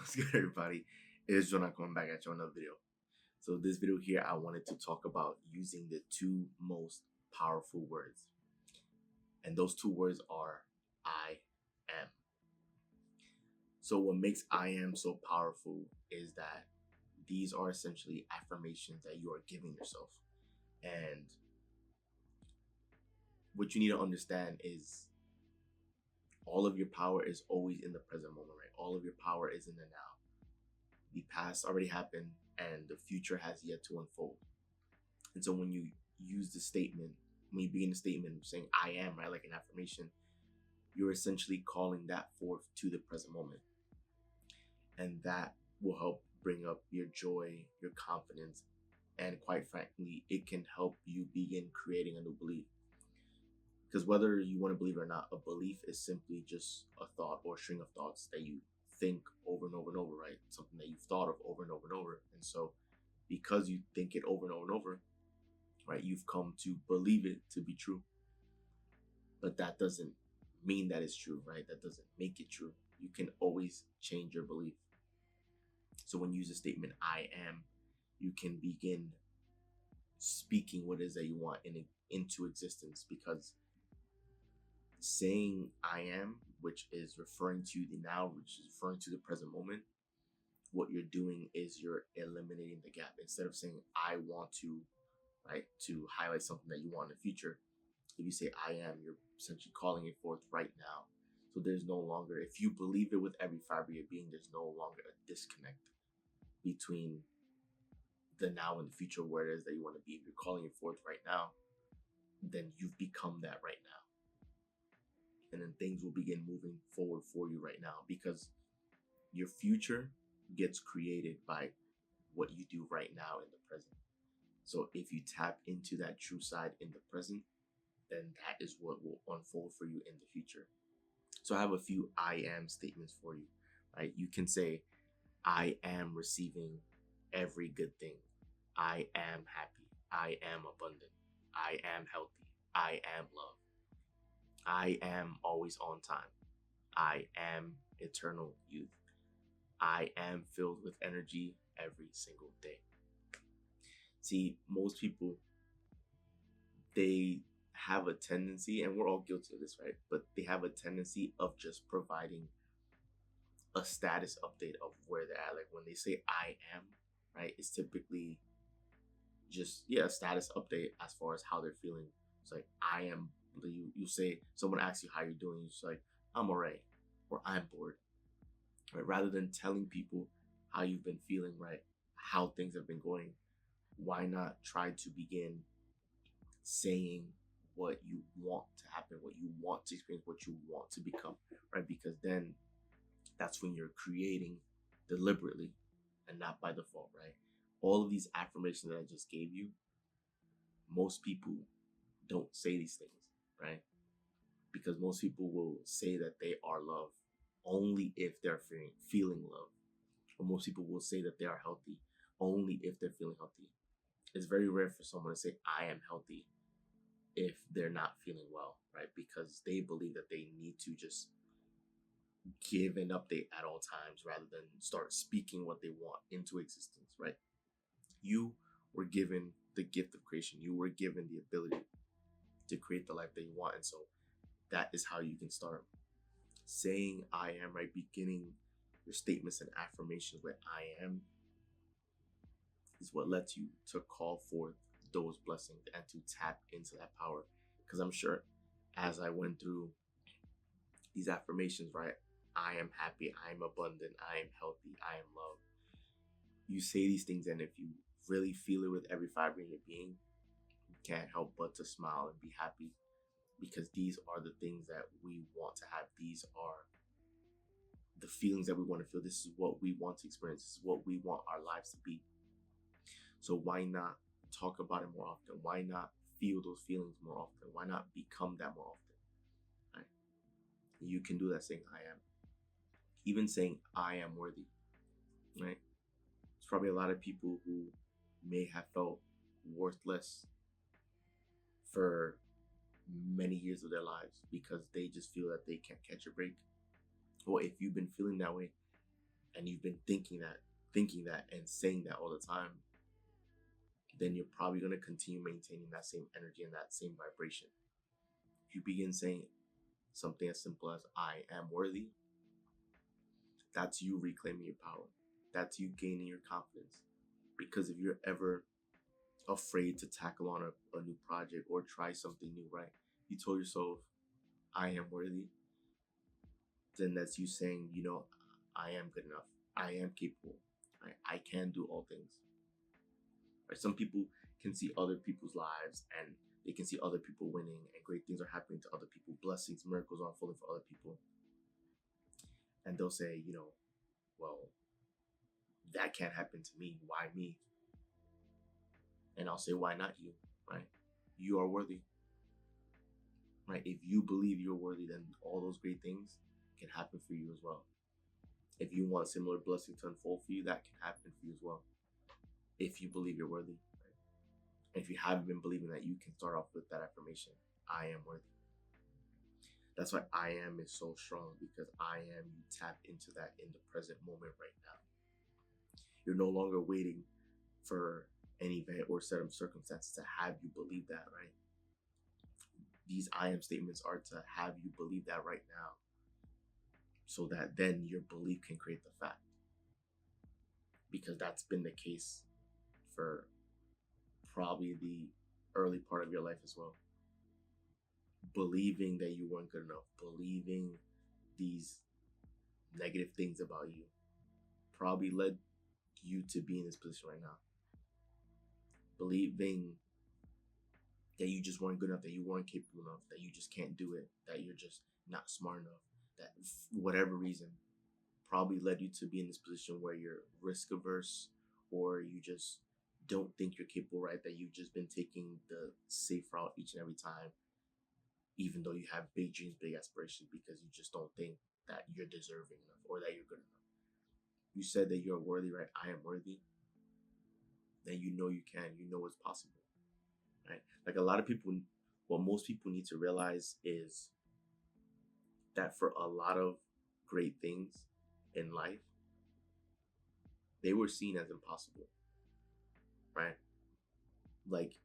What's good, everybody? It's Jonah coming back at you on another video. So this video here, I wanted to talk about using the two most powerful words, and those two words are I am. So what makes I am so powerful is that these are essentially affirmations that you are giving yourself, and what you need to understand is all of your power is always in the present moment, right? All of your power is in the now. The past already happened and the future has yet to unfold. And so when you use the statement, when you begin the statement saying I am, right, like an affirmation, you're essentially calling that forth to the present moment. And that will help bring up your joy, your confidence, and quite frankly, it can help you begin creating a new belief. Because whether you want to believe it or not, a belief is simply just a thought or a string of thoughts that you think over and over and over, right? Something that you've thought of over and over and over. And so because you think it over and over and over, right, you've come to believe it to be true. But that doesn't mean that it's true, right? That doesn't make it true. You can always change your belief. So when you use the statement I am, you can begin speaking what it is that you want into existence, because saying I am, which is referring to the now, which is referring to the present moment, what you're doing is you're eliminating the gap. Instead of saying I want to, right, to highlight something that you want in the future, if you say I am, you're essentially calling it forth right now. So there's no longer, if you believe it with every fiber of your being, there's no longer a disconnect between the now and the future, where it is that you want to be. If you're calling it forth right now, then you've become that right now. And then things will begin moving forward for you right now, because your future gets created by what you do right now in the present. So if you tap into that true side in the present, then that is what will unfold for you in the future. So I have a few I am statements for you, right? You can say, I am receiving every good thing. I am happy. I am abundant. I am healthy. I am love. I am always on time. I am eternal youth. I am filled with energy every single day. See, most people, they have a tendency, and we're all guilty of this, right? But they have a tendency of just providing a status update of where they're at. Like when they say I am, right? It's typically just, yeah, a status update as far as how they're feeling. It's like, I am, you say, someone asks you how you're doing, you're just like, I'm all right, or I'm bored, right? Rather than telling people how you've been feeling, right? How things have been going, why not try to begin saying what you want to happen, what you want to experience, what you want to become, right? Because then that's when you're creating deliberately and not by default, right? All of these affirmations that I just gave you, most people don't say these things, right? Because most people will say that they are loved only if they're feeling love. Or most people will say that they are healthy only if they're feeling healthy. It's very rare for someone to say, I am healthy, if they're not feeling well, right? Because they believe that they need to just give an update at all times rather than start speaking what they want into existence, right? You were given the gift of creation. You were given the ability to create the life that you want. And so that is how you can start saying I am, right? Beginning your statements and affirmations with I am is what lets you to call forth those blessings and to tap into that power. Because I'm sure as I went through these affirmations, right? I am happy, I am abundant, I am healthy, I am loved. You say these things, and if you really feel it with every fiber in your being, you can't help but to smile and be happy, because these are the things that we want to have. These are the feelings that we want to feel. This is what we want to experience. This is what we want our lives to be. So why not talk about it more often? Why not feel those feelings more often? Why not become that more often? Right? You can do that saying I am. Even saying I am worthy, right? There's probably a lot of people who may have felt worthless for many years of their lives because they just feel that they can't catch a break. Or if you've been feeling that way, and you've been thinking that and saying that all the time, then you're probably going to continue maintaining that same energy and that same vibration. If you begin saying something as simple as I am worthy, that's you reclaiming your power. That's you gaining your confidence. Because if you're ever afraid to tackle on a new project or try something new, right? You told yourself, I am worthy. Then that's you saying, I am good enough. I am capable. Right? I can do all things. Right? Some people can see other people's lives and they can see other people winning and great things are happening to other people. Blessings, miracles are unfolding for other people. And they'll say, well, that can't happen to me. Why me? And I'll say, why not you? Right? You are worthy. Right? If you believe you're worthy, then all those great things can happen for you as well. If you want similar blessings to unfold for you, that can happen for you as well. If you believe you're worthy. Right? And if you haven't been believing that, you can start off with that affirmation. I am worthy. That's why I am is so strong, because I am, you tap into that in the present moment right now. You're no longer waiting for an event or set of circumstances to have you believe that, right? These I am statements are to have you believe that right now, so that then your belief can create the fact. Because that's been the case for probably the early part of your life as well. Believing that you weren't good enough, believing these negative things about you probably led you to be in this position right now. Believing that you just weren't good enough, that you weren't capable enough, that you just can't do it, that you're just not smart enough, that for whatever reason probably led you to be in this position where you're risk averse, or you just don't think you're capable, right? That you've just been taking the safe route each and every time, even though you have big dreams, big aspirations, because you just don't think that you're deserving enough or that you're good enough. You said that you're worthy, right? I am worthy. Then you know you can, you know it's possible, right? Like a lot of people, what most people need to realize is that for a lot of great things in life, they were seen as impossible, right? Like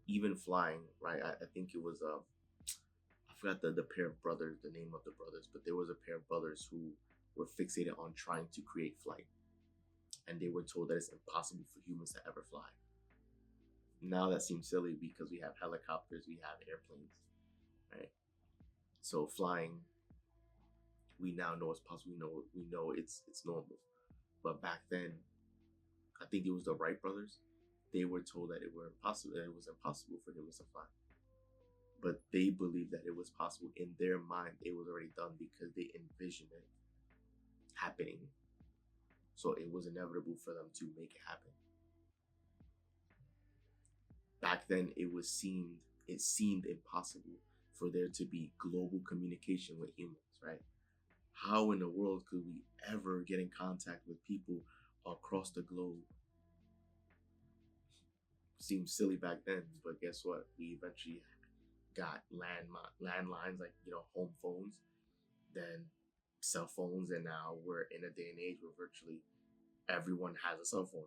even flying, right? I think it was I forgot the pair of brothers, the name of the brothers, but there was a pair of brothers who were fixated on trying to create flight, and they were told that it's impossible for humans to ever fly. Now that seems silly because we have helicopters, we have airplanes, right? So flying, we now know it's possible. We know it's normal. But back then, I think it was the Wright brothers. They were told that it was impossible for humans to fly. But they believed that it was possible. In their mind, it was already done because they envisioned it happening. So it was inevitable for them to make it happen. Back then, it seemed impossible for there to be global communication with humans, right? How in the world could we ever get in contact with people across the globe? Seemed silly back then, but guess what? We eventually got landlines, like home phones, then cell phones, and now we're in a day and age where virtually everyone has a cell phone,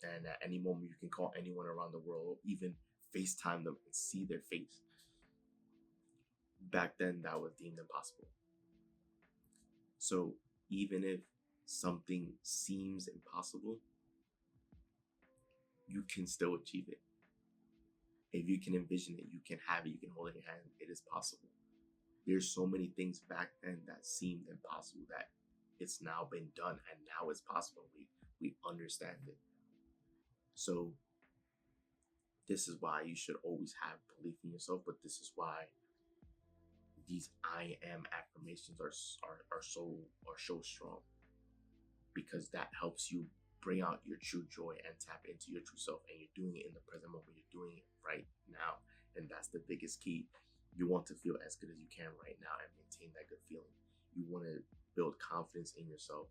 and at any moment you can call anyone around the world, even FaceTime them and see their face. Back then, that was deemed impossible. So even if something seems impossible, you can still achieve it. If you can envision it, you can have it, you can hold it in your hand, it is possible. There's so many things back then that seemed impossible that it's now been done, and now it's possible. We understand it. So this is why you should always have belief in yourself, but this is why these I am affirmations are so strong, because that helps you bring out your true joy and tap into your true self, and you're doing it in the present moment. You're doing it right now, and that's the biggest key. You want to feel as good as you can right now and maintain that good feeling. You want to build confidence in yourself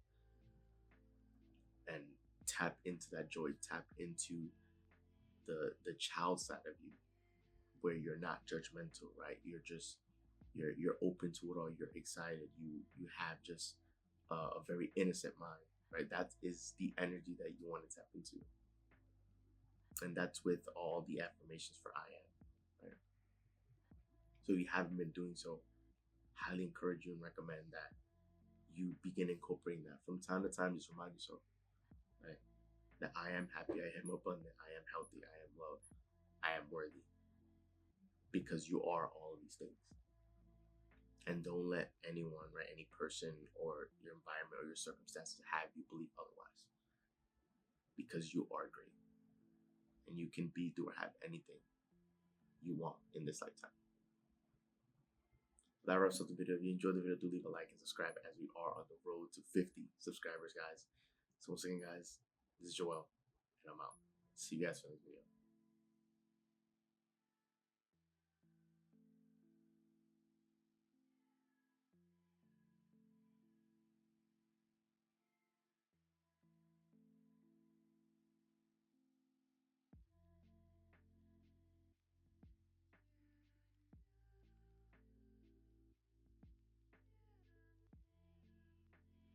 and tap into that joy, tap into the child side of you, where you're not judgmental, right? You're open to it all. You're excited. You have just a very innocent mind, right? That is the energy that you want to tap into. And that's with all the affirmations for I am, right? So if you haven't been doing so, highly encourage you and recommend that you begin incorporating that from time to time. Just remind yourself, right, that I am happy, I am abundant, I am healthy, I am loved, I am worthy, because you are all of these things. And don't let anyone, right, any person or your environment or your circumstances have you believe otherwise, because you are great and you can be, do, or have anything you want in this lifetime. So that wraps up the video. If you enjoyed the video, do leave a like and subscribe, as we are on the road to 50 subscribers, guys. So once again, guys, this is Joel, and I'm out. See you guys for the video.